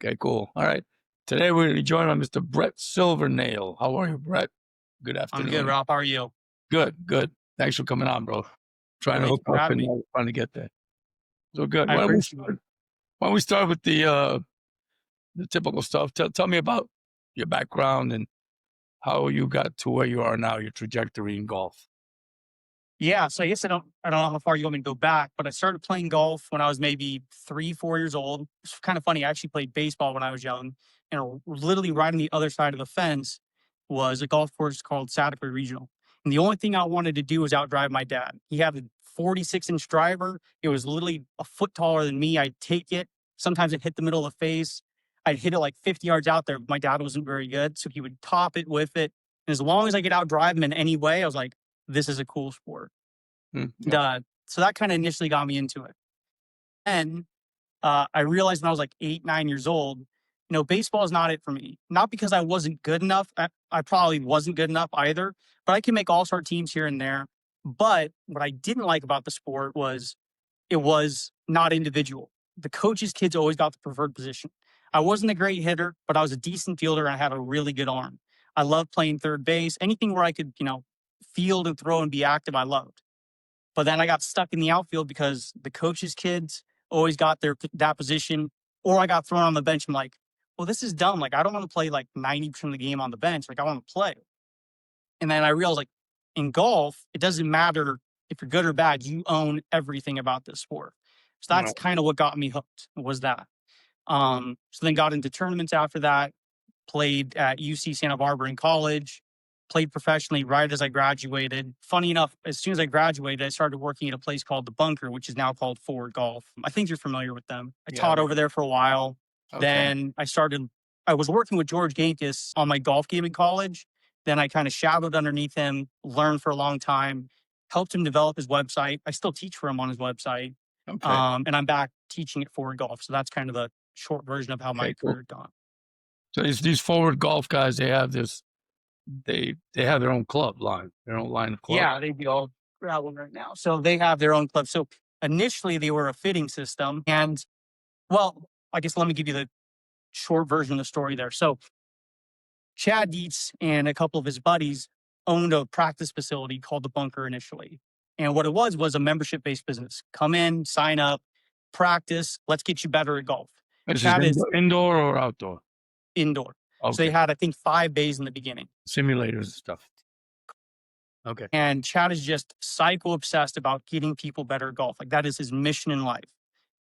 Okay, cool. All right. Today we're going to be joined by Mr. Brett Silvernail. How are you, Brett? Good I'm afternoon. good, Rob. How are you? Good. Thanks for coming on, bro. Trying to Thank hook you for up having and me. trying to get there. So good. I appreciate it. Why don't we start with the typical stuff? Tell me about your background and how you got to where you are now, your trajectory in golf. Yeah, so I guess I don't know how far you want me to go back, but I started playing golf when I was maybe 3, 4 years old. It's kind of funny. I actually played baseball when I was young, and literally right on the other side of the fence was a golf course called Santa Regional. And the only thing I wanted to do was outdrive my dad. He had a 46-inch driver. It was literally a foot taller than me. I'd take it. Sometimes it hit the middle of the face. I'd hit it like 50 yards out there. My dad wasn't very good, so he would top it with it. And as long as I could outdrive him in any way, I was like, this is a cool sport. Yeah. So that kind of initially got me into it. And I realized when I was like 8, 9 years old, baseball is not it for me. Not because I wasn't good enough. I probably wasn't good enough either, but I can make all-star teams here and there. But what I didn't like about the sport was it was not individual. The coach's kids always got the preferred position. I wasn't a great hitter, but I was a decent fielder and I had a really good arm. I loved playing third base. Anything where I could, field and throw and be active, I loved. But then I got stuck in the outfield because the coach's kids always got that position, or I got thrown on the bench. I'm like, well, this is dumb. Like, I don't want to play like 90% of the game on the bench. Like, I want to play. And then I realized, like, in golf, it doesn't matter if you're good or bad. You own everything about this sport. So that's kind of what got me hooked, was that. So then got into tournaments after that, played at UC Santa Barbara in college, played professionally right as I graduated. Funny enough, as soon as I graduated, I started working at a place called The Bunker, which is now called Forward Golf. I think you're familiar with them. I taught over there for a while. Okay. Then I was working with George Gankis on my golf game in college. Then I kind of shadowed underneath him, learned for a long time, helped him develop his website. I still teach for him on his website. Okay. And I'm back teaching at Forward Golf. So that's kind of the short version of how my career gone. So these forward golf guys, they have this, they have their own club line, their own line of clubs. Yeah, they'd be all traveling right now. So they have their own club. So initially they were a fitting system. And well, I guess let me give you the short version of the story there. So Chad Dietz and a couple of his buddies owned a practice facility called The Bunker initially. And what it was a membership-based business. Come in, sign up, practice. Let's get you better at golf. This is indoor or outdoor? Indoor. Okay. So they had, I think, 5 bays in the beginning. Simulators and stuff. Okay. And Chad is just psycho obsessed about getting people better at golf. Like, that is his mission in life,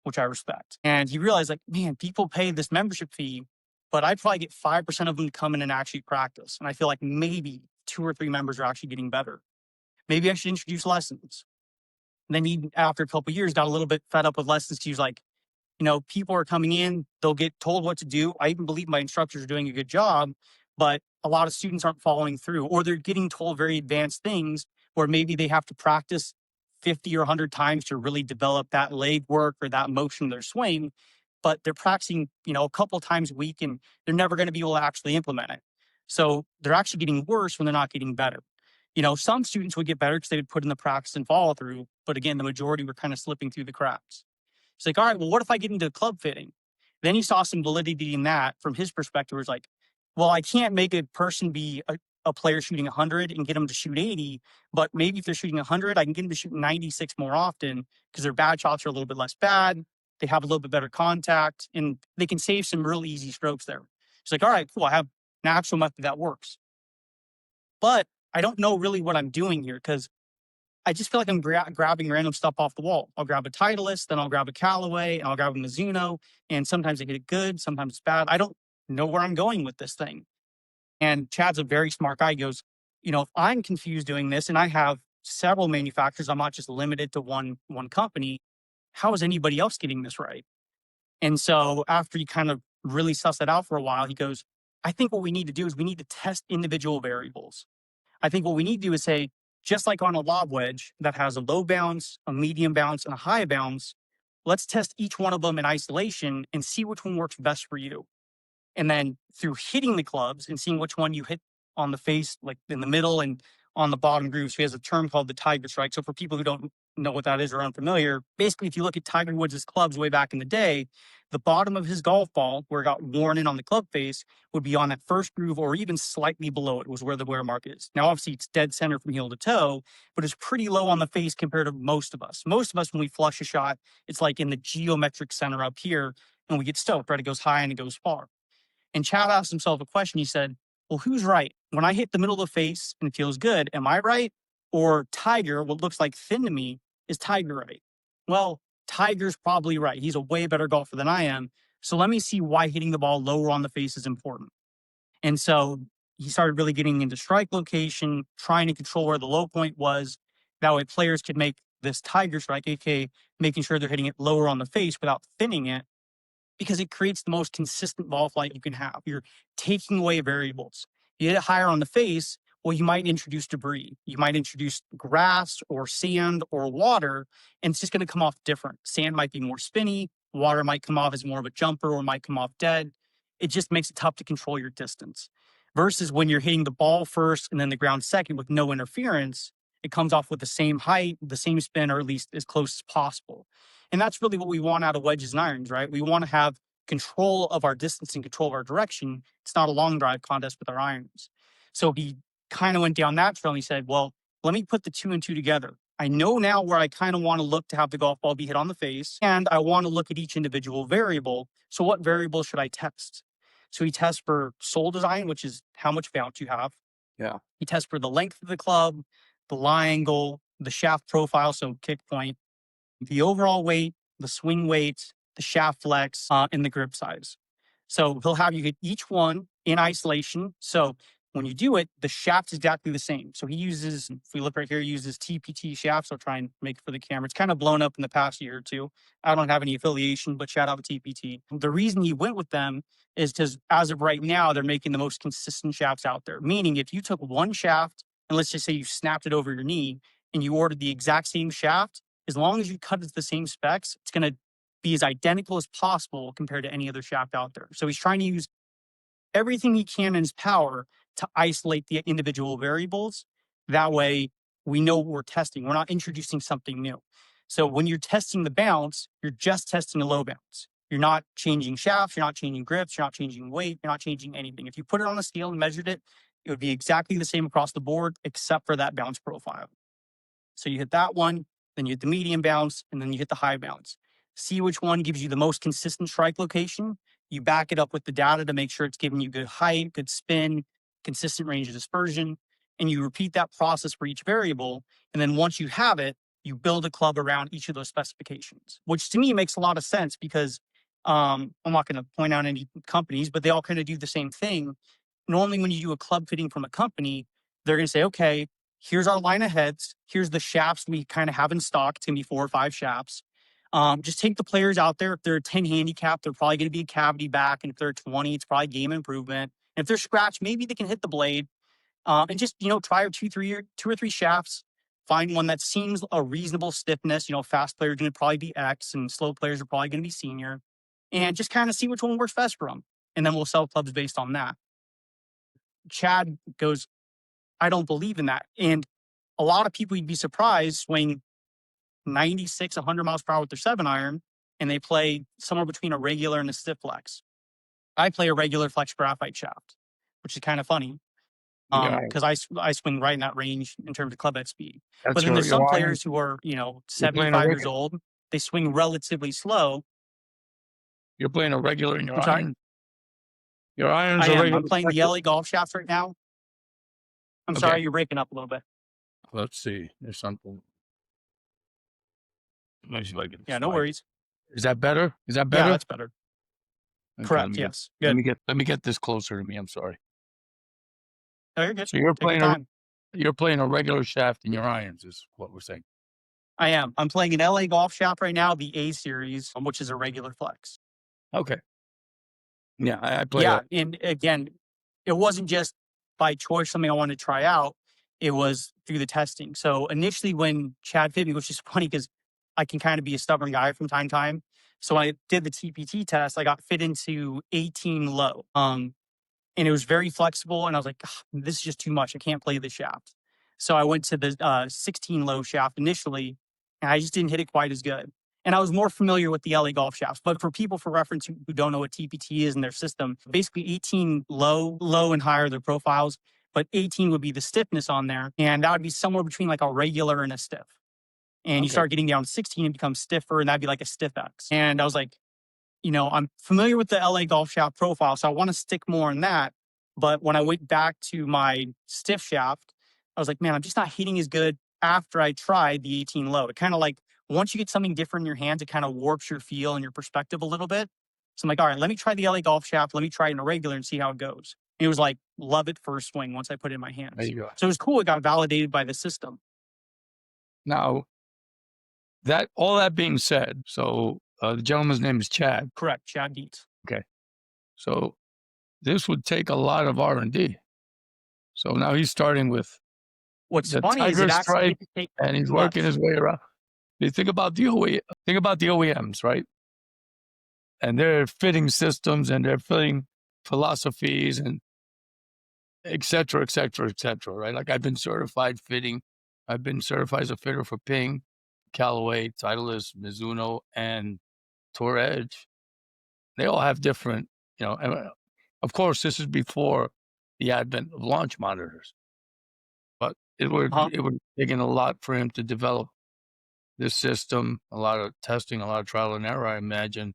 which I respect. And he realized, like, man, people pay this membership fee, but I'd probably get 5% of them to come in and actually practice. And I feel like maybe 2 or 3 members are actually getting better. Maybe I should introduce lessons. And then he, after a couple of years, got a little bit fed up with lessons. He was like, people are coming in, they'll get told what to do. I even believe my instructors are doing a good job, but a lot of students aren't following through, or they're getting told very advanced things where maybe they have to practice 50 or 100 times to really develop that leg work or that motion of their swing. But they're practicing, a couple times a week, and they're never going to be able to actually implement it. So they're actually getting worse when they're not getting better. Some students would get better because they would put in the practice and follow through. But again, the majority were kind of slipping through the cracks. It's like, all right, well, what if I get into club fitting? Then he saw some validity in that from his perspective. It was like, well, I can't make a person be a player shooting 100 and get them to shoot 80, but maybe if they're shooting 100, I can get them to shoot 96 more often because their bad shots are a little bit less bad. They have a little bit better contact, and they can save some really easy strokes there. It's like, all right, cool. I have an actual method that works. But I don't know really what I'm doing here because I just feel like I'm grabbing random stuff off the wall. I'll grab a Titleist, then I'll grab a Callaway, and I'll grab a Mizuno, and sometimes I get it good, sometimes it's bad. I don't know where I'm going with this thing. And Chad's a very smart guy. He goes, if I'm confused doing this and I have several manufacturers, I'm not just limited to one company, how is anybody else getting this right? And so after he kind of really sussed that out for a while, he goes, I think what we need to do is we need to test individual variables. I think what we need to do is say, just like on a lob wedge that has a low bounce, a medium bounce, and a high bounce, let's test each one of them in isolation and see which one works best for you. And then through hitting the clubs and seeing which one you hit on the face, like in the middle and on the bottom groove. So he has a term called the Tiger Strike. So for people who don't know what that is or are unfamiliar, basically, if you look at Tiger Woods' clubs way back in the day, the bottom of his golf ball, where it got worn in on the club face, would be on that first groove or even slightly below it was where the wear mark is. Now, obviously, it's dead center from heel to toe, but it's pretty low on the face compared to most of us. Most of us, when we flush a shot, it's like in the geometric center up here, and we get stoked, right? It goes high and it goes far. And Chad asked himself a question. He said, well, who's right? When I hit the middle of the face and it feels good, am I right? Or Tiger, what looks like thin to me, is Tiger right? Well, Tiger's probably right. He's a way better golfer than I am. So let me see why hitting the ball lower on the face is important. And so he started really getting into strike location, trying to control where the low point was. That way players could make this Tiger strike, aka making sure they're hitting it lower on the face without thinning it, because it creates the most consistent ball flight you can have. You're taking away variables. You hit it higher on the face, well, you might introduce debris. You might introduce grass or sand or water, and it's just going to come off different. Sand might be more spinny. Water might come off as more of a jumper or might come off dead. It just makes it tough to control your distance. Versus when you're hitting the ball first and then the ground second with no interference, it comes off with the same height, the same spin, or at least as close as possible. And that's really what we want out of wedges and irons, right? We want to have control of our distance and control of our direction. It's not a long drive contest with our irons. So he kind of went down that trail and he said, well, let me put the 2 and 2 together. I know now where I kind of want to look to have the golf ball be hit on the face, and I want to look at each individual variable. So what variable should I test? So he tests for sole design, which is how much bounce you have. Yeah. He tests for the length of the club, the lie angle, the shaft profile, so kick point, the overall weight, the swing weight, the shaft flex, and the grip size. So he'll have you hit each one in isolation. So when you do it, the shaft is exactly the same. So he uses, if we look right here, he uses TPT shafts. I'll try and make it for the camera. It's kind of blown up in the past year or two. I don't have any affiliation, but shout out to TPT. The reason he went with them is because as of right now, they're making the most consistent shafts out there. Meaning if you took one shaft and let's just say you snapped it over your knee and you ordered the exact same shaft, as long as you cut it to the same specs, it's going to be as identical as possible compared to any other shaft out there. So he's trying to use everything he can in his power to isolate the individual variables. That way we know what we're testing. We're not introducing something new. So when you're testing the bounce, you're just testing a low bounce. You're not changing shafts, you're not changing grips, you're not changing weight, you're not changing anything. If you put it on a scale and measured it, it would be exactly the same across the board, except for that bounce profile. So you hit that one, then you hit the medium bounce, and then you hit the high bounce. See which one gives you the most consistent strike location. You back it up with the data to make sure it's giving you good height, good spin, consistent range of dispersion, and you repeat that process for each variable. And then once you have it, you build a club around each of those specifications, which to me makes a lot of sense because I'm not going to point out any companies, but they all kind of do the same thing. Normally, when you do a club fitting from a company, they're going to say, okay, here's our line of heads. Here's the shafts we kind of have in stock. It's going to be 4 or 5 shafts. Just take the players out there. If they're a 10 handicap, they're probably going to be a cavity back. And if they're 20, it's probably game improvement. And if they're scratched, maybe they can hit the blade. And just, try 2 or 3 shafts. Find one that seems a reasonable stiffness. Fast players are going to probably be X and slow players are probably going to be senior. And just kind of see which one works best for them. And then we'll sell clubs based on that. Chad goes, I don't believe in that. And a lot of people, you'd be surprised, swing 96, 100 miles per hour with their 7-iron, and they play somewhere between a regular and a stiff flex. I play a regular flex graphite shaft, which is kind of funny because I swing right in that range in terms of club head speed. That's But then there's some your players who are, 75 years old. They swing relatively slow. You're playing a regular in your I'm sorry? iron? Your irons I are am. regular. I'm playing the LA golf shafts right now. I'm sorry, Okay. you're breaking up a little bit. Let's see. There's something. Let me see if I can. Yeah, no worries. Is that better? Is that Yeah, better? that's better. Okay, Correct. Yes. Let Good. me get this closer to me. I'm sorry. Oh, you're good. So you're Take your playing time. you're playing a regular shaft in your irons, is what we're saying. I am. I'm playing an LA golf shaft right now, the A series, which is a regular flex. Okay. Yeah, I play. Yeah, and again, it wasn't just by choice something I wanted to try out. It was through the testing. So initially, when Chad fit me, which is funny because I can kind of be a stubborn guy from time to time. So when I did the TPT test, I got fit into 18 low. And it was very flexible. And I was like, this is just too much. I can't play the shaft. So I went to the 16 low shaft initially, and I just didn't hit it quite as good. And I was more familiar with the LA golf shafts. But for people for reference who don't know what TPT is in their system, basically 18 low and higher their profiles, but 18 would be the stiffness on there. And that would be somewhere between like a regular and a stiff. And you Okay. start getting down to 16, it becomes stiffer, and that'd be like a stiff X. And I was like, I'm familiar with the LA golf shaft profile, so I want to stick more in that. But when I went back to my stiff shaft, I was like, man, I'm just not hitting as good after I tried the 18 low. It kind of like, once you get something different in your hands, it kind of warps your feel and your perspective a little bit. So I'm like, all right, let me try the LA golf shaft. Let me try it in a regular and see how it goes. And it was like, love it first swing once I put it in my There hands. you go. So it was cool. It got validated by the system. Now, all that being said, so the gentleman's name is Chad. Correct. Chad Dietz. Okay. So this would take a lot of R&D. So now he's starting with What's the funny is Tiger it actually Strike, did take and he's working less. his way around. You think about the OEMs, right? And they're fitting systems and they're fitting philosophies and et cetera, et cetera, et cetera, right? Like I've been certified as a fitter for Ping, Callaway, Titleist, Mizuno, and Tour Edge. They all have different, and of course, this is before the advent of launch monitors, but it would taken a lot for him to develop this system, a lot of testing, a lot of trial and error, I imagine,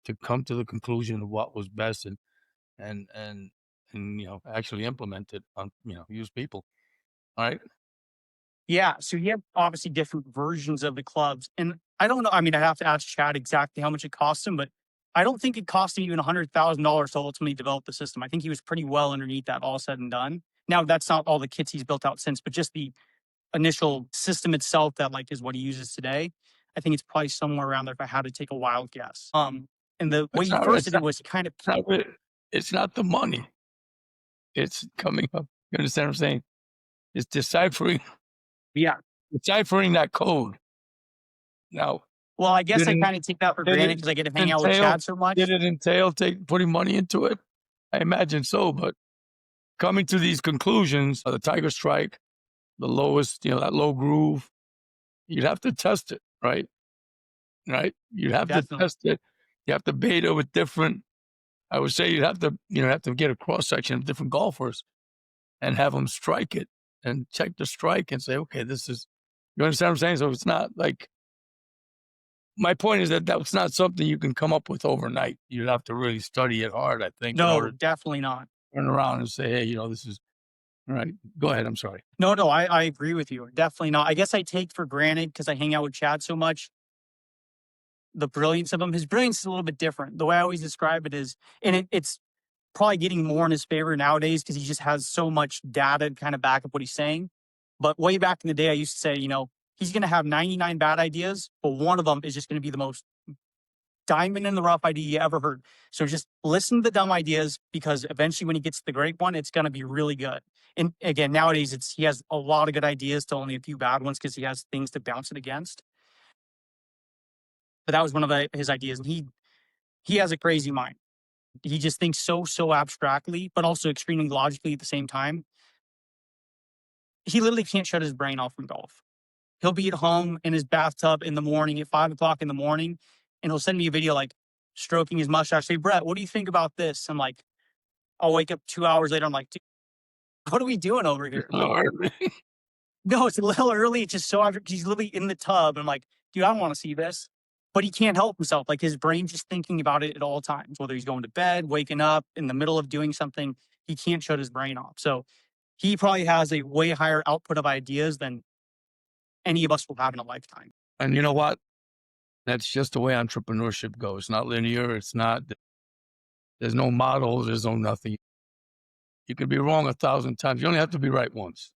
to come to the conclusion of what was best and actually implement it on, use people. All right. Yeah. So you have obviously different versions of the clubs. And I don't know. I mean, I'd have to ask Chad exactly how much it cost him, but I don't think it cost him even $100,000 to ultimately develop the system. I think he was pretty well underneath that, all said and done. Now, that's not all the kits he's built out since, but just the initial system itself that like is what he uses today. I think it's probably somewhere around there if I had to take a wild guess. And the way It's he not, first it's did it not, was kind of it's not, really- it's not the money. It's coming up. You understand what I'm saying? It's deciphering yeah. that code. Now, Well, I guess did I it, kind of take that for did granted it because I get to hang out with entail, Chad so much. did it entail putting money into it? I imagine so, but coming to these conclusions, the Tiger Strike, the lowest, that low groove, you'd have to test it, right? Right? You'd have to Definitely. test it. You have to beta with different, I would say you'd have to get a cross section of different golfers and have them strike it and check the strike and say, okay, this is, you understand what I'm saying? So it's not like, my point is that that's not something you can come up with overnight. You'd have to really study it hard, I think, in No, order to definitely not. turn around and say, hey, this is, all right, go ahead. I'm sorry. No, I agree with you. Definitely not. I guess I take for granted because I hang out with Chad so much the brilliance of him. His brilliance is a little bit different. The way I always describe it is, and it's probably getting more in his favor nowadays because he just has so much data to kind of back up what he's saying. But way back in the day, I used to say, he's going to have 99 bad ideas, but one of them is just going to be the most diamond in the rough idea you ever heard. So just listen to the dumb ideas because eventually when he gets to the great one, it's going to be really good. And again, nowadays he has a lot of good ideas to only a few bad ones because he has things to bounce it against. But that was one of his ideas. And he has a crazy mind. He just thinks so abstractly, but also extremely logically at the same time. He literally can't shut his brain off from golf. He'll be at home in his bathtub in the morning at 5 o'clock in the morning, and he'll send me a video like stroking his mustache. Say, Brett, what do you think about this? I'm like, I'll wake up 2 hours later. I'm like, dude, what are we doing over here? No, it's a little early. It's just so after he's literally in the tub. I'm like, dude, I don't want to see this. But he can't help himself. Like his brain's just thinking about it at all times, whether he's going to bed, waking up, in the middle of doing something. He can't shut his brain off. So he probably has a way higher output of ideas than any of us will have in a lifetime. And you know what? That's just the way entrepreneurship goes. It's not linear. There's no model. There's no nothing. You can be wrong 1,000 times. You only have to be right once.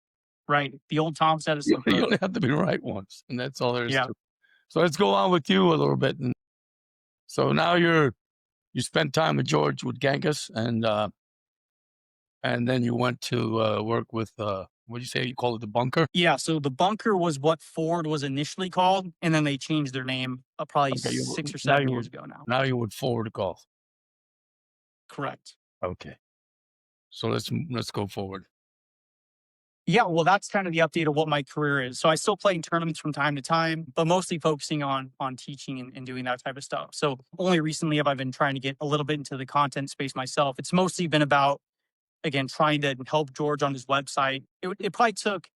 Right. The old Tom said it so You only have to be right once. And that's all there is Yeah. to it. So let's go on with you a little bit. And so now you spent time with George with Genghis and then you went to work with, what did you say? You call it the bunker? Yeah. So the bunker was what Ford was initially called, and then they changed their name probably Okay, 6 or 7 years ago now. now you would forward golf. Correct. Okay. So let's go forward. Yeah, well, that's kind of the update of what my career is. So I still play in tournaments from time to time, but mostly focusing on teaching and doing that type of stuff. So only recently have I been trying to get a little bit into the content space myself. It's mostly been about, again, trying to help George on his website. It probably took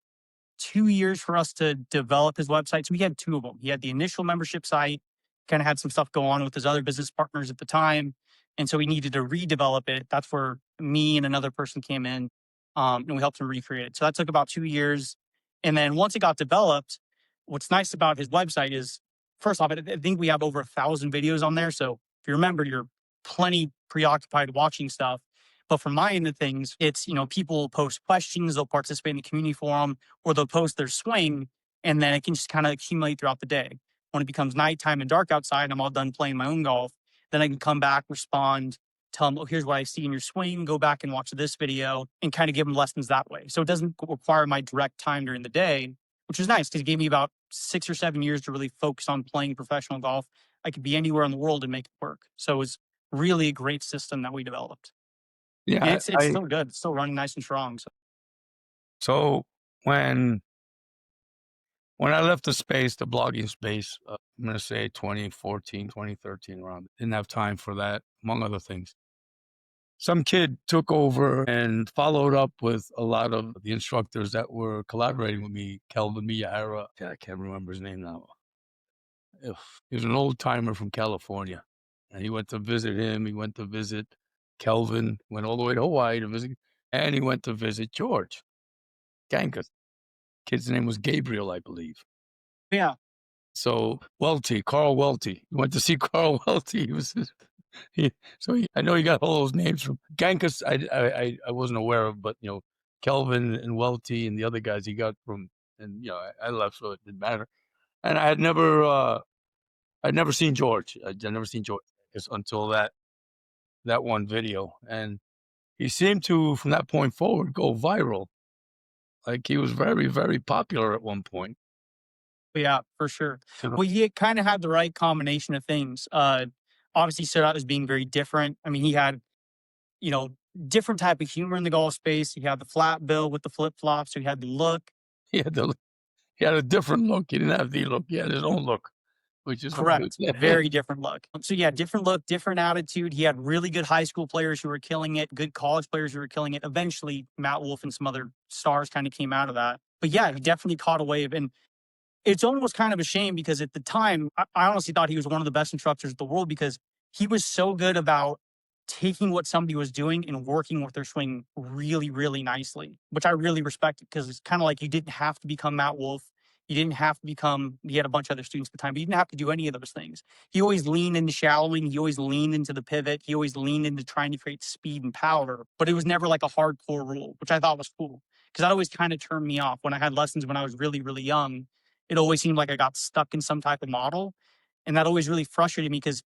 2 years for us to develop his website. So we had two of them. He had the initial membership site, kind of had some stuff go on with his other business partners at the time. And so we needed to redevelop it. That's where me and another person came in, and we helped him recreate it. So that took about 2 years. And then once it got developed, what's nice about his website is, first off, I think we have over 1,000 videos on there. So if you remember, you're plenty preoccupied watching stuff. But from my end of things, it's, people post questions, they'll participate in the community forum, or they'll post their swing, and then it can just kind of accumulate throughout the day. When it becomes nighttime and dark outside, I'm all done playing my own golf. Then I can come back, respond, tell them, oh, here's what I see in your swing. Go back and watch this video and kind of give them lessons that way. So it doesn't require my direct time during the day, which is nice because it gave me about 6 or 7 years to really focus on playing professional golf. I could be anywhere in the world and make it work. So it was really a great system that we developed. And Yeah, it's still good. It's still running nice and strong. so when I left the space, the blogging space, I'm going to say 2014, 2013 around, didn't have time for that, among other things. Some kid took over and followed up with a lot of the instructors that were collaborating with me, Kelvin Miyahara. I can't remember his name now. He was an old timer from California. And he went to visit him. He went to visit Kelvin, went all the way to Hawaii to visit, and he went to visit George Gankus. Kid's name was Gabriel, I believe. Yeah. So Carl Welty. You went to see Carl Welty. I know you got all those names from Gankus. I wasn't aware of, but Kelvin and Welty and the other guys he got from, and I left, so it didn't matter. And I'd never seen George. I'd never seen George until that one video, and he seemed to, from that point forward, go viral. Like he was very, very popular at one point. Yeah, for sure. You know? Well, he kind of had the right combination of things. Obviously stood out as being very different. I mean, he had, you know, different type of humor in the golf space. He had the flat bill with the flip flops. So he had the look. He had a different look. He didn't have the look. He had his own look, which is Correct. Very different look. So yeah, different look, different attitude. He had really good high school players who were killing it, good college players who were killing it. Eventually, Matt Wolff and some other stars kind of came out of that. But yeah, he definitely caught a wave. And it's almost kind of a shame because at the time, I honestly thought he was one of the best instructors in the world because he was so good about taking what somebody was doing and working with their swing really, really nicely, which I really respected because it's kind of like you didn't have to become Matt Wolff. You didn't have to become, he had a bunch of other students at the time, but you didn't have to do any of those things. He always leaned into shallowing. He always leaned into the pivot. He always leaned into trying to create speed and power, but it was never like a hardcore rule, which I thought was cool because that always kind of turned me off when I had lessons when I was really, really young. It always seemed like I got stuck in some type of model. And that always really frustrated me because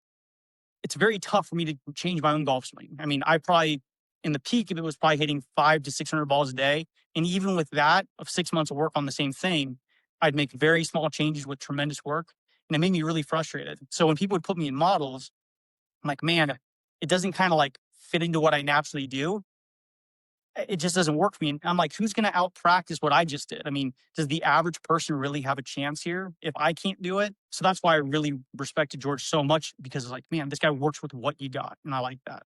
it's very tough for me to change my own golf swing. I mean, I probably, in the peak of it, was probably hitting 500 to 600 balls a day. And even with that, of 6 months of work on the same thing, I'd make very small changes with tremendous work. And it made me really frustrated. So when people would put me in models, I'm like, man, it doesn't kind of like fit into what I naturally do. It just doesn't work for me. And I'm like, who's going to out practice what I just did? I mean, does the average person really have a chance here if I can't do it? So that's why I really respected George so much because it's like, man, this guy works with what you got. And I like that.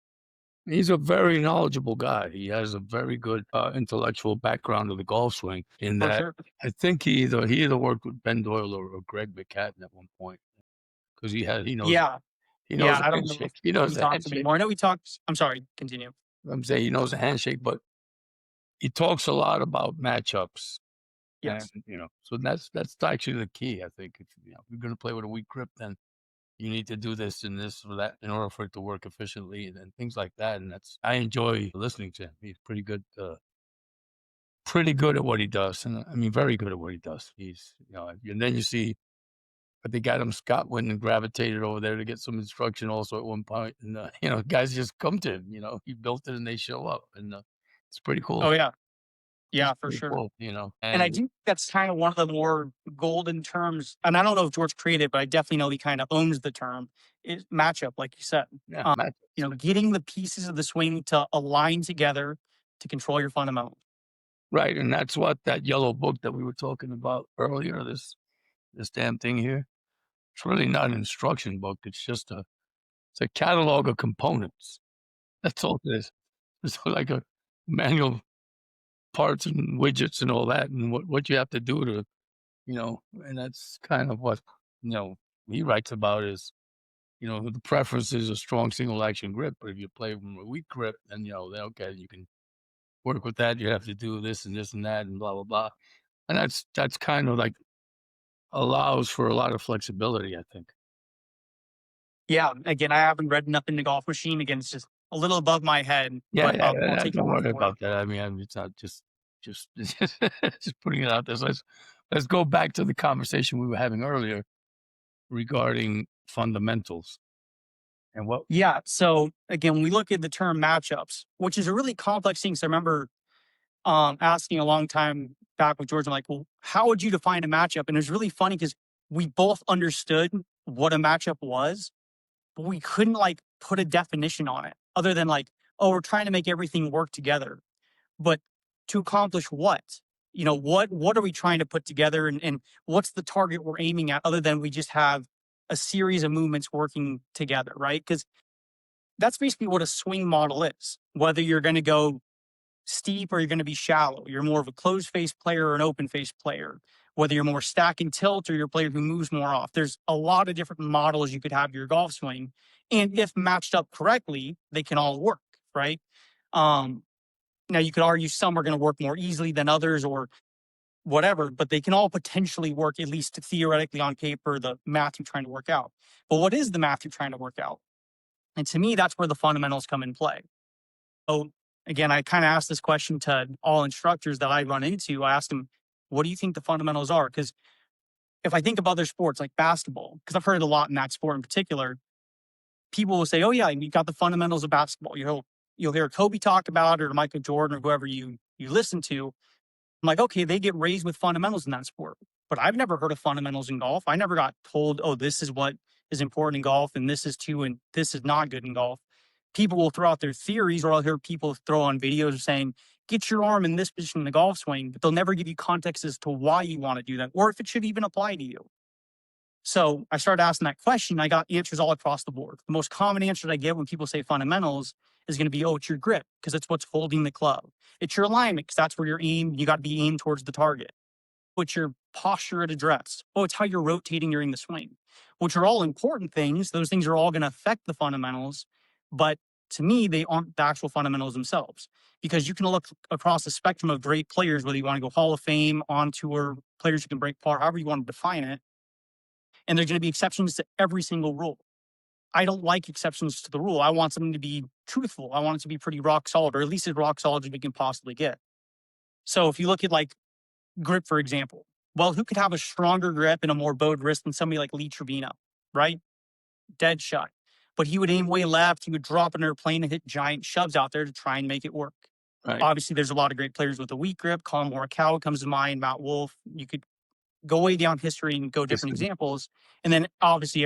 He's a very knowledgeable guy. He has a very good intellectual background of the golf swing. In For that, sure. I think he either worked with Ben Doyle or Greg McCadden at one point because he knows Yeah. he knows Yeah. the I don't know handshake. if He knows he the talks handshake. anymore. I know he talks. I'm sorry. Continue. I'm saying he knows the handshake, but he talks a lot about matchups. And Yes. so that's actually the key. I think if you're going to play with a weak grip, then you need to do this and this or that in order for it to work efficiently and things like that. And I enjoy listening to him. He's pretty good at what he does. And I mean, very good at what he does. He's, and then you see, I think Adam Scott went and gravitated over there to get some instruction also at one point. And, guys just come to him, he built it and they show up. And it's pretty cool. Oh, yeah. It's Yeah, for pretty sure. cool, And I and think that's kind of one of the more golden terms. And I don't know if George created it, but I definitely know he kind of owns the term is matchup, like you said. yeah, Um, matchups. getting the pieces of the swing to align together to control your fundamentals. Right, and that's what that yellow book that we were talking about earlier, this damn thing here, it's really not an instruction book, it's a catalog of components. That's all it is. It's like a manual parts and widgets and all that, and what you have to do to, and that's kind of what, you know, he writes about is, the preference is a strong single action grip, but if you play from a weak grip, then, then okay, you can work with that. You have to do this and that and blah, blah, blah. And that's kind of like allows for a lot of flexibility, I think. Yeah. Again, I haven't read enough into Golf Machine. Again, it's just a little above my head, Yeah, but yeah, I'll yeah, take your don't word worry for it. about that. It's not just just putting it out there. So let's go back to the conversation we were having earlier regarding fundamentals and what. Yeah. So again, when we look at the term matchups, which is a really complex thing. So I remember asking a long time back with George, I'm like, well, how would you define a matchup? And it was really funny because we both understood what a matchup was, but we couldn't like put a definition on it other than like, oh, we're trying to make everything work together. But to accomplish what? What are we trying to put together, and what's the target we're aiming at other than we just have a series of movements working together, right? Because that's basically what a swing model is. Whether you're going to go steep or you're going to be shallow, you're more of a closed face player or an open face player, whether you're more stack and tilt or you're a player who moves more off. There's a lot of different models you could have your golf swing. And if matched up correctly, they can all work, right? Um, Now you could argue some are going to work more easily than others or whatever, but they can all potentially work, at least theoretically on paper, the math you're trying to work out. But what is the math you're trying to work out? And to me, that's where the fundamentals come in play. So again, I kind of asked this question to all instructors that I run into. I asked them, what do you think the fundamentals are? Because if I think of other sports like basketball, because I've heard it a lot in that sport in particular, people will say, oh yeah, you got the fundamentals of basketball. You'll hear Kobe talk about it or Michael Jordan or whoever you listen to. I'm like, okay, they get raised with fundamentals in that sport. But I've never heard of fundamentals in golf. I never got told, oh, this is what is important in golf and this is too and this is not good in golf. People will throw out their theories, or I'll hear people throw on videos saying, get your arm in this position in the golf swing, but they'll never give you context as to why you want to do that or if it should even apply to you. So I started asking that question. I got answers all across the board. The most common answer I get when people say fundamentals is going to be, oh, it's your grip because it's what's holding the club. It's your alignment because that's where you're aimed. You got to be aimed towards the target. What's your posture at address? Oh, it's how you're rotating during the swing, which are all important things. Those things are all going to affect the fundamentals. But to me, they aren't the actual fundamentals themselves because you can look across the spectrum of great players, whether you want to go Hall of Fame, on tour, players who can break par, however you want to define it. And there's going to be exceptions to every single rule. I don't like exceptions to the rule. I want something to be truthful. I want it to be pretty rock solid, or at least as rock solid as we can possibly get. So if you look at like grip, for example, well, who could have a stronger grip and a more bowed wrist than somebody like Lee Trevino, right? Dead shot. But he would aim way left. He would drop under a plane and hit giant shoves out there to try and make it work. Right. Obviously, there's a lot of great players with a weak grip. Colin Morikawa comes to mind, Matt Wolff. You could go way down history and go different examples. And then obviously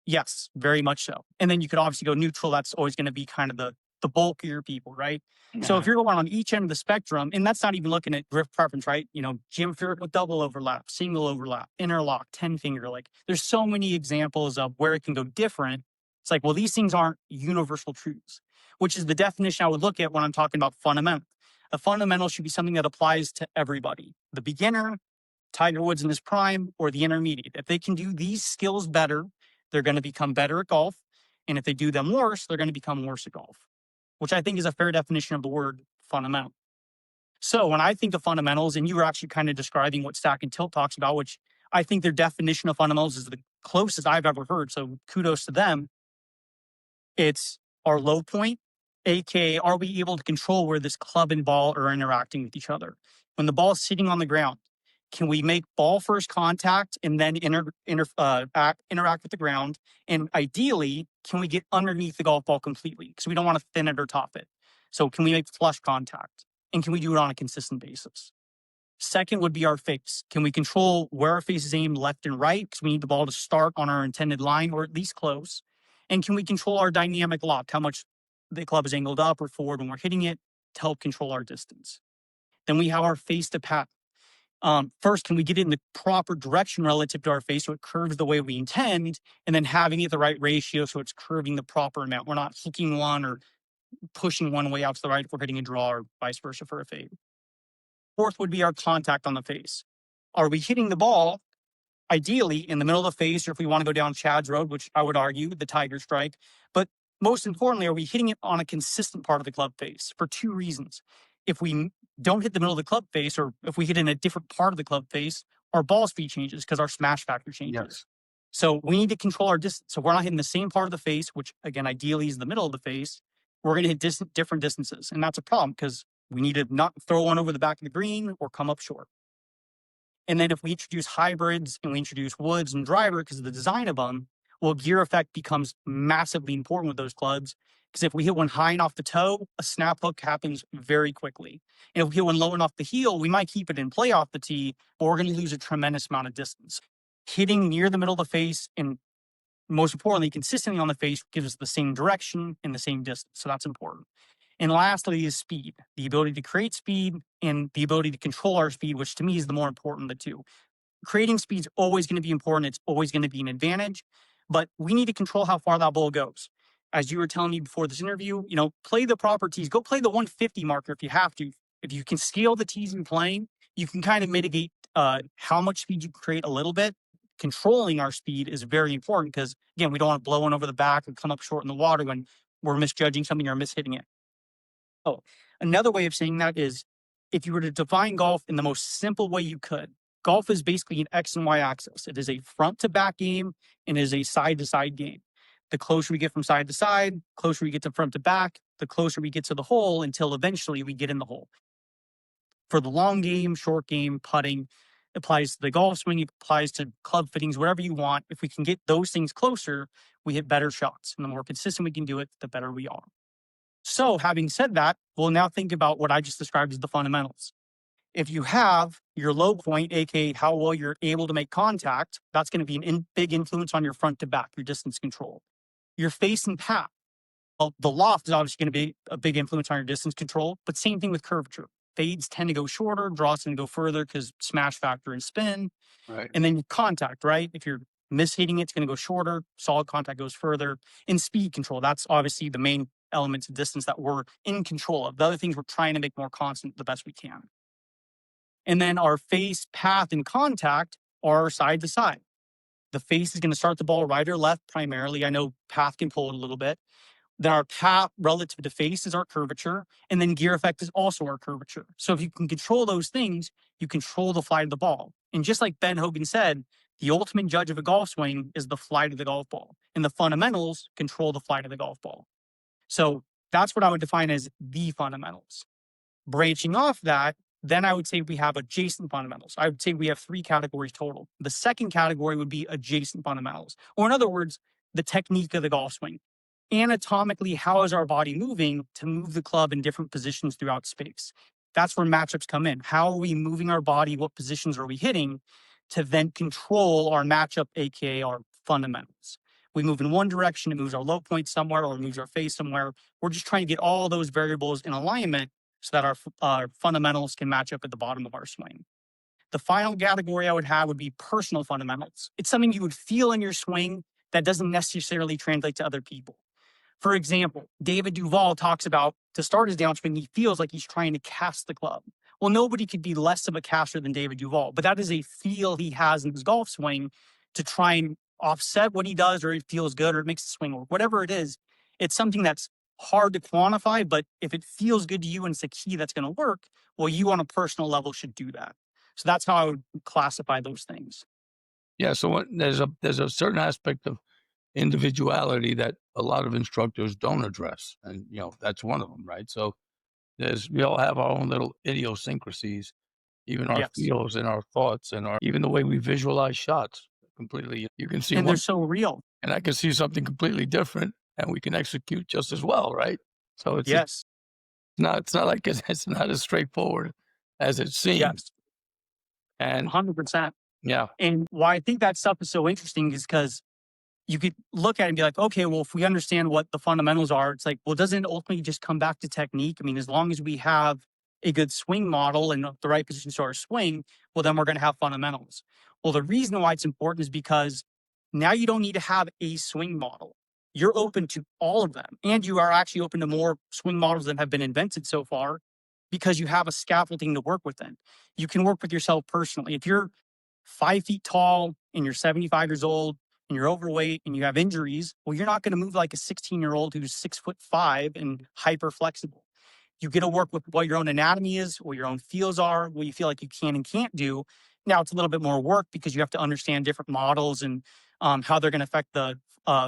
yes, very much so. And then you could obviously go neutral. That's always going to be kind of the bulkier people, right? So if you're going on each end of the spectrum, and that's not even looking at grip preference, right? Jim Furyk with double overlap, single overlap, interlock, 10 finger. Like there's so many examples of where it can go different. It's like, well, these things aren't universal truths, which is the definition I would look at when I'm talking about fundamental. A fundamental should be something that applies to everybody. The beginner, Tiger Woods in his prime, or the intermediate. If they can do these skills better, they're going to become better at golf. And if they do them worse, they're going to become worse at golf, which I think is a fair definition of the word fundamental. So when I think of fundamentals, and you were actually kind of describing what Stack and Tilt talks about, which I think their definition of fundamentals is the closest I've ever heard. So kudos to them. It's our low point, aka are we able to control where this club and ball are interacting with each other? When the ball is sitting on the ground, can we make ball first contact and then interact with the ground? And ideally, can we get underneath the golf ball completely? Because we don't want to thin it or top it. So can we make flush contact? And can we do it on a consistent basis? Second would be our face. Can we control where our face is aimed left and right? Because we need the ball to start on our intended line or at least close. And can we control our dynamic loft? How much the club is angled up or forward when we're hitting it to help control our distance? Then we have our face to path. First, can we get it in the proper direction relative to our face so it curves the way we intend, and then having it the right ratio so it's curving the proper amount. We're not hooking one or pushing one way out to the right if we're hitting a draw or vice versa for a fade. Fourth would be our contact on the face. Are we hitting the ball ideally in the middle of the face, or if we want to go down Chad's road, which I would argue the tiger strike, but most importantly, are we hitting it on a consistent part of the club face for two reasons? If we don't hit the middle of the club face, or if we hit in a different part of the club face, our ball speed changes because our smash factor changes. Yes. So we need to control our distance. So we're not hitting the same part of the face, which again, ideally is the middle of the face. We're going to hit different distances. And that's a problem because we need to not throw one over the back of the green or come up short. And then if we introduce hybrids and we introduce woods and driver because of the design of them, well, gear effect becomes massively important with those clubs. Because if we hit one high and off the toe, a snap hook happens very quickly. And if we hit one low and off the heel, we might keep it in play off the tee, but we're going to lose a tremendous amount of distance. Hitting near the middle of the face and most importantly, consistently on the face gives us the same direction and the same distance. So that's important. And lastly is speed, the ability to create speed and the ability to control our speed, which to me is the more important of the two. Creating speed is always going to be important. It's always going to be an advantage, but we need to control how far that ball goes. As you were telling me before this interview, play the proper tees. Go play the 150 marker if you have to. If you can scale the tees in playing, you can kind of mitigate how much speed you create a little bit. Controlling our speed is very important because, again, we don't want to blow one over the back and come up short in the water when we're misjudging something or mishitting it. Oh, another way of saying that is if you were to define golf in the most simple way you could, golf is basically an X and Y axis. It is a front to back game and it is a side to side game. The closer we get from side to side, closer we get to front to back, the closer we get to the hole until eventually we get in the hole. For the long game, short game, putting, applies to the golf swing, it applies to club fittings, whatever you want. If we can get those things closer, we hit better shots. And the more consistent we can do it, the better we are. So having said that, we'll now think about what I just described as the fundamentals. If you have your low point, aka how well you're able to make contact, that's going to be a big influence on your front to back, your distance control. Your face and path. Well, the loft is obviously going to be a big influence on your distance control, but same thing with curvature. Fades tend to go shorter, draws tend to go further because smash factor and spin. Right. And then contact, right? If you're mishitting it, it's going to go shorter. Solid contact goes further. And speed control, that's obviously the main elements of distance that we're in control of. The other things we're trying to make more constant the best we can. And then our face, path, and contact are side to side. The face is going to start the ball right or left primarily. I know path can pull it a little bit. Then our path relative to face is our curvature. And then gear effect is also our curvature. So if you can control those things, you control the flight of the ball. And just like Ben Hogan said, the ultimate judge of a golf swing is the flight of the golf ball. And the fundamentals control the flight of the golf ball. So that's what I would define as the fundamentals. Branching off that, then I would say we have adjacent fundamentals. I would say we have 3 categories total. The second category would be adjacent fundamentals, or in other words, the technique of the golf swing. Anatomically, how is our body moving to move the club in different positions throughout space? That's where matchups come in. How are we moving our body? What positions are we hitting to then control our matchup, aka our fundamentals? We move in one direction, it moves our low point somewhere or it moves our face somewhere. We're just trying to get all those variables in alignment so that our fundamentals can match up at the bottom of our swing. The final category I would have would be personal fundamentals. It's something you would feel in your swing that doesn't necessarily translate to other people. For example, David Duval talks about to start his downswing, he feels like he's trying to cast the club. Well, nobody could be less of a caster than David Duval, but that is a feel he has in his golf swing to try and offset what he does, or it feels good, or it makes the swing work. Whatever it is, it's something that's hard to quantify, but if it feels good to you and it's a key that's going to work, well, you on a personal level should do that. So that's how I would classify those things. Yeah. So there's a certain aspect of individuality that a lot of instructors don't address, and that's one of them, right? So we all have our own little idiosyncrasies, even our feels and our thoughts and even the way we visualize shots. Completely, you can see, and they're so real, and I can see something completely different, and we can execute just as well, right? So it's not like it's not as straightforward as it seems. Yes, and 100%. Yeah, and why I think that stuff is so interesting is because you could look at it and be like, okay, well, if we understand what the fundamentals are, it's like, well, doesn't it ultimately just come back to technique? I mean, as long as we have a good swing model and the right position to our swing, well, then we're going to have fundamentals. Well, the reason why it's important is because now you don't need to have a swing model. You're open to all of them. And you are actually open to more swing models than have been invented so far because you have a scaffolding to work within. You can work with yourself personally. If you're 5 feet tall and you're 75 years old and you're overweight and you have injuries, well, you're not going to move like a 16-year-old who's 6'5" and hyper flexible. You get to work with what your own anatomy is, what your own feels are, what you feel like you can and can't do. Now it's a little bit more work because you have to understand different models and how they're going to affect the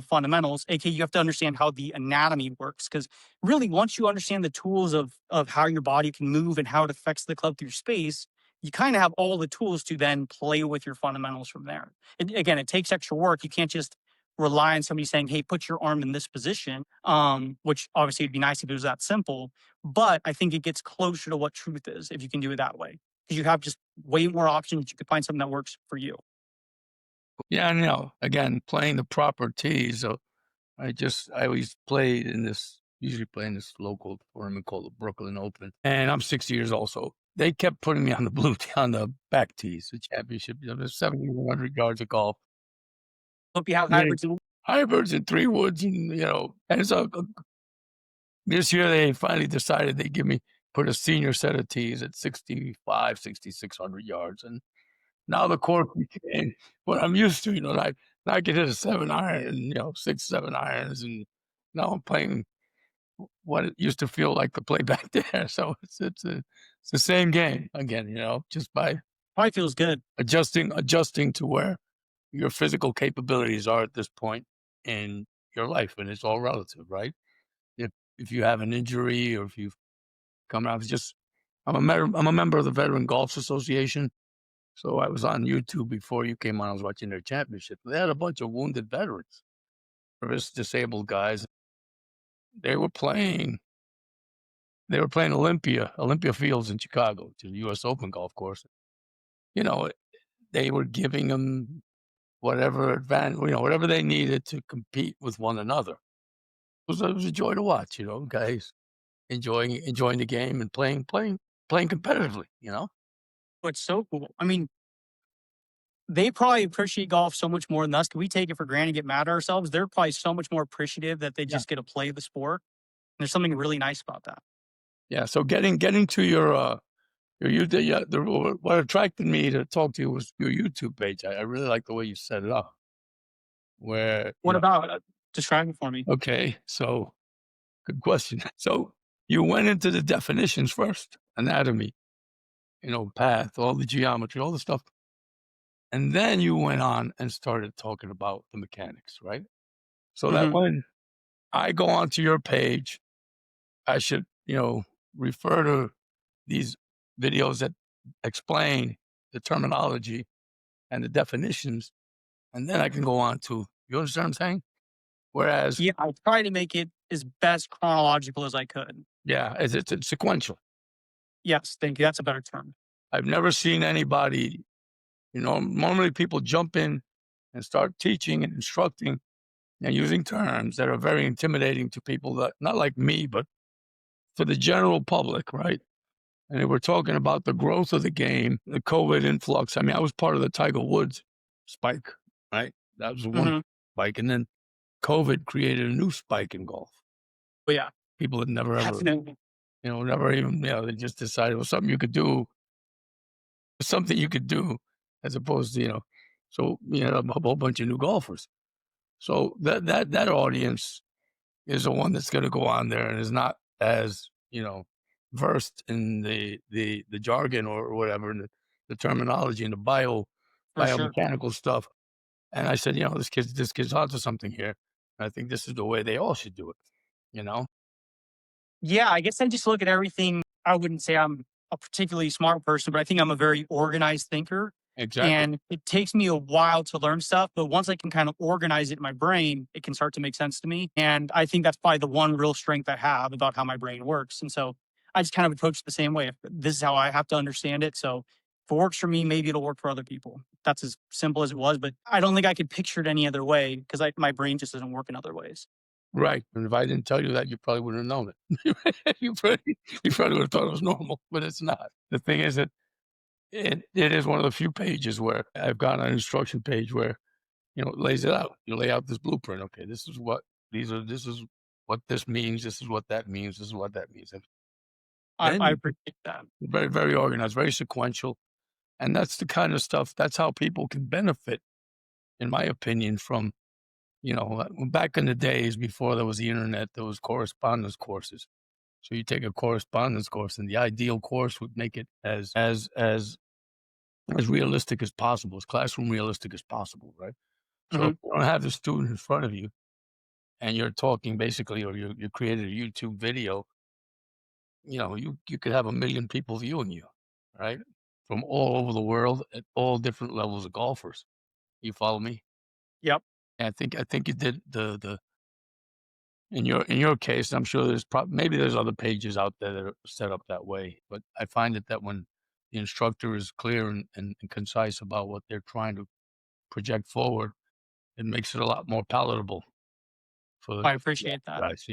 fundamentals. AKA, you have to understand how the anatomy works. Because really, once you understand the tools of how your body can move and how it affects the club through space, you kind of have all the tools to then play with your fundamentals from there. And again, it takes extra work. You can't just rely on somebody saying, "Hey, put your arm in this position," which obviously it'd be nice if it was that simple. But I think it gets closer to what truth is if you can do it that way, because you have just way more options. You could find something that works for you. Yeah, and again, playing the proper tees. So I always usually play in this local tournament called the Brooklyn Open. And I'm 60 years old. So they kept putting me on on the back tees, the championship. There's 7,100 yards of golf. Hope you have Hitting hybrids. hybrids and 3 woods, and so this year they finally decided they put a senior set of tees at 65, 6,600 yards. And now the course became what I'm used to, I could hit a 7 iron, 6, 7 irons. And now I'm playing what it used to feel like to play back there. So it's the same game again, just by Probably feels good. adjusting to where your physical capabilities are at this point in your life. And it's all relative, right? If you have an injury or if you've come out, I'm a member of the Veteran Golf Association. So I was on YouTube before you came on. I was watching their championship. They had a bunch of wounded veterans, service disabled guys. They were playing. They were playing Olympia Fields in Chicago, to the U.S. Open golf course. You know, they were giving them whatever advantage, whatever they needed to compete with one another. It was a joy to watch. Guys enjoying the game and playing competitively. It's so cool. I mean, they probably appreciate golf so much more than us. Can we take it for granted, get mad at ourselves? They're probably so much more appreciative that they Yeah. just get to play the sport. And there's something really nice about that. Yeah. So getting to your what attracted me to talk to you was your YouTube page. I really like the way you set it up. Where What about describe it for me? okay, so good question. So you went into the definitions first, anatomy, path, all the geometry, all the stuff, and then you went on and started talking about the mechanics, right? So that when I go onto your page, I should refer to these videos that explain the terminology and the definitions, and then I can go on to, you understand what I'm saying? Whereas, Yeah, I tried to make it as best chronological as I could. yeah, it's sequential. Yes, thank you. That's a better term. I've never seen anybody, normally people jump in and start teaching and instructing and using terms that are very intimidating to people that, not like me, but for the general public, right? And they were talking about the growth of the game, the COVID influx. I mean, I was part of the Tiger Woods spike, right? That was one spike. And then COVID created a new spike in golf. But yeah, People had never ever, definitely. never even, they just decided it was something you could do, as opposed to, so, a whole bunch of new golfers. So that audience is the one that's going to go on there and is not as, versed in the jargon or whatever, and the terminology and the For sure. biomechanical stuff. And I said, this kid's onto something here. I think this is the way they all should do it, Yeah, I guess I just look at everything. I wouldn't say I'm a particularly smart person, but I think I'm a very organized thinker. Exactly. And it takes me a while to learn stuff, but once I can kind of organize it in my brain, it can start to make sense to me. And I think that's probably the one real strength I have about how my brain works. And so I just kind of approach it the same way. This is how I have to understand it. So if it works for me, maybe it'll work for other people. That's as simple as it was, but I don't think I could picture it any other way because my brain just doesn't work in other ways. Right. And if I didn't tell you that, you probably wouldn't have known it. You probably would have thought it was normal, but it's not. The thing is that it is one of the few pages where I've got an instruction page where, it lays it out. You lay out this blueprint. Okay, this is what this means. This is what that means. This is what that means. And I then appreciate that. very, very organized, very sequential. And that's the kind of stuff, that's how people can benefit, in my opinion, from, back in the days before there was the internet, there was correspondence courses. So you take a correspondence course, and the ideal course would make it as realistic as possible, as classroom realistic as possible, right? So if Mhm. you don't have the student in front of you and you're talking basically, or you created a YouTube video, you could have 1 million people viewing you, right? From all over the world at all different levels of golfers. You follow me? Yep. And I think you did the in your case. I'm sure maybe there's other pages out there that are set up that way, but I find that when the instructor is clear and concise about what they're trying to project forward, it makes it a lot more palatable for the I appreciate that. guys.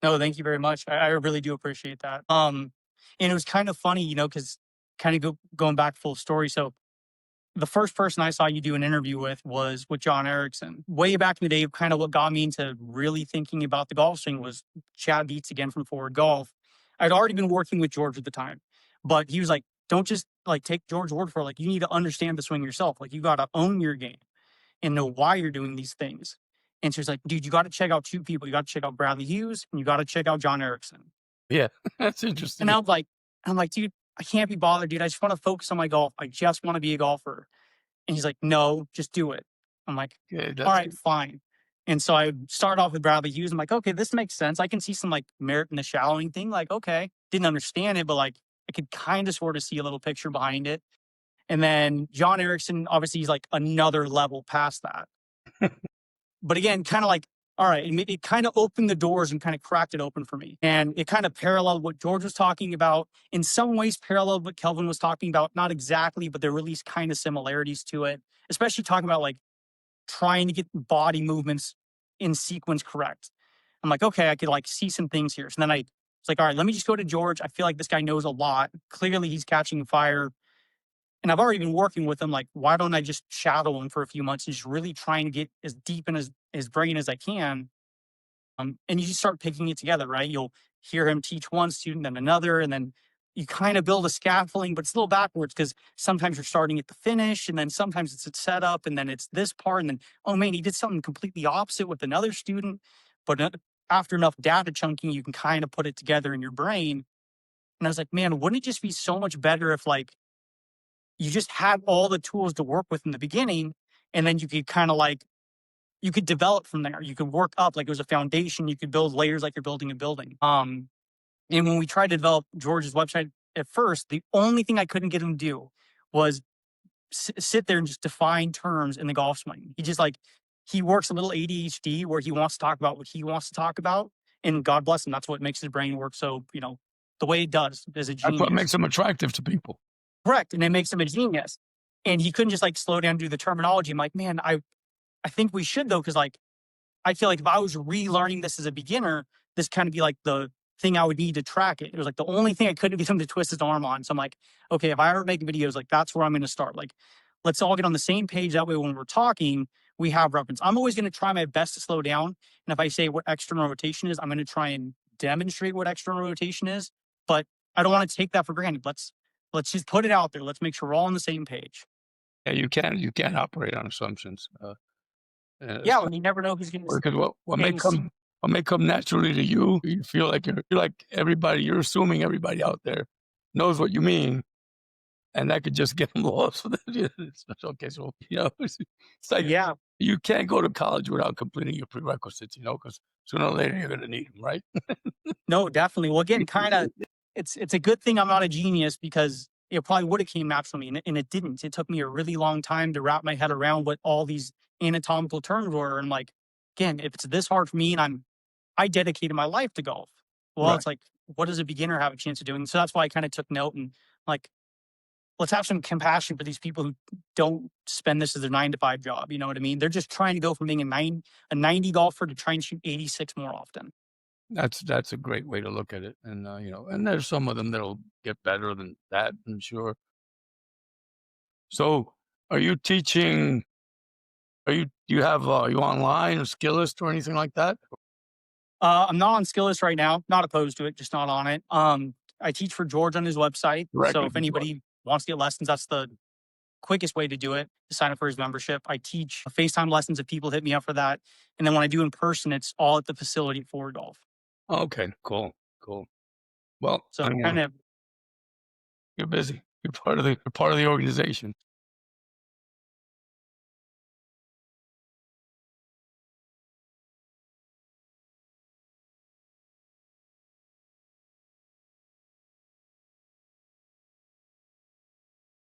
No, thank you very much. I really do appreciate that. And it was kind of funny, because kind of going back full story. So the first person I saw you do an interview with was with John Erickson. Way back in the day, kind of what got me into really thinking about the golf swing was Chad Beats again from Forward Golf. I'd already been working with George at the time, but he was like, don't just like take George's word for it. Like, you need to understand the swing yourself. Like, you got to own your game and know why you're doing these things. And she's like, dude, you got to check out two people. You got to check out Bradley Hughes and you got to check out John Erickson. Yeah, that's And interesting. I'm like, dude, I can't be bothered, dude. I just want to focus on my golf. I just want to be a golfer. And he's like, no, just do it. I'm like, Yeah, all that's right, fine. And so I started off with Bradley Hughes. I'm like, okay, this makes sense. I can see some like merit in the shallowing thing. Like, okay, didn't understand it, but like I could kind of sort of see a little picture behind it. And then John Erickson, obviously, he's like another level past that. But again, kind of like, all right, it kind of opened the doors and kind of cracked it open for me. And it kind of paralleled what George was talking about. In some ways, paralleled what Kelvin was talking about. Not exactly, but there were at least kind of similarities to it, especially talking about like trying to get body movements in sequence correct. I'm like, okay, I could like see some things here. So then I was like, all right, let me just go to George. I feel like this guy knows a lot. Clearly, he's catching fire. And I've already been working with him. Like, why don't I just shadow him for a few months and just really try and get as deep in his brain as I can? And you just start picking it together, right? You'll hear him teach one student, then another, and then you kind of build a scaffolding, but it's a little backwards because sometimes you're starting at the finish, and then sometimes it's a setup, and then it's this part, and then, oh man, he did something completely opposite with another student. But after enough data chunking, you can kind of put it together in your brain. And I was like, man, wouldn't it just be so much better if like you just had all the tools to work with in the beginning, and then you could kind of like you could develop from there. You could work up like it was a foundation. You could build layers like you're building a building. And when we tried to develop George's website at first, the only thing I couldn't get him to do was sit there and just define terms in the golf swing. He just like he works a little ADHD where he wants to talk about what he wants to talk about, and God bless him, that's what makes his brain work. So the way it does as a what genius. makes them attractive to people. Correct, and it makes him a genius. And he couldn't just like slow down and do the terminology. I'm like, man, I think we should though, because like I feel like if I was relearning this as a beginner, this kind of be like the thing I would need to track it. It was like the only thing I couldn't get him to twist his arm on. So I'm like, okay, if I ever make videos, like that's where I'm going to start. Like, let's all get on the same page. That way, when we're talking, we have reference. I'm always going to try my best to slow down. And if I say what external rotation is, I'm going to try and demonstrate what external rotation is. But I don't want to take that for granted. Let's just put it out there. Let's make sure we're all on the same page. Yeah, you can't operate on assumptions. Yeah, and you never know who's going to Because what may and see. come naturally to you, you feel like you're like everybody. You're assuming everybody out there knows what you mean, and that could just get them lost. It's okay, so it's like Yeah, you can't go to college without completing your prerequisites. Because sooner or later you're going to need them, right? no, definitely. Well, again, kind of, it's a good thing I'm not a genius because it probably would have came natural to me, and it didn't. It took me a really long time to wrap my head around what all these anatomical terms were. And like, again, if it's this hard for me, and I dedicated my life to golf, well, Right. it's like, what does a beginner have a chance of doing? So that's why I kind of took note and like, let's have some compassion for these people who don't spend this as their 9 to 5 job. You know what I mean? They're just trying to go from being a 90 golfer to try and shoot 86 more often. That's a great way to look at it. And and there's some of them that'll get better than that, I'm sure. So, are you teaching? Do you have are you online or Skillist or anything like that? I'm not on Skillist right now. Not opposed to it, just not on it. I teach for George on his website. So Directly if to George. anybody wants to get lessons, that's the quickest way to do it, to sign up for his membership. I teach FaceTime lessons if people hit me up for that. And then when I do in person, it's all at the facility at Forward Golf. Okay, cool. Well, So kind of, you're busy. You're part of the organization.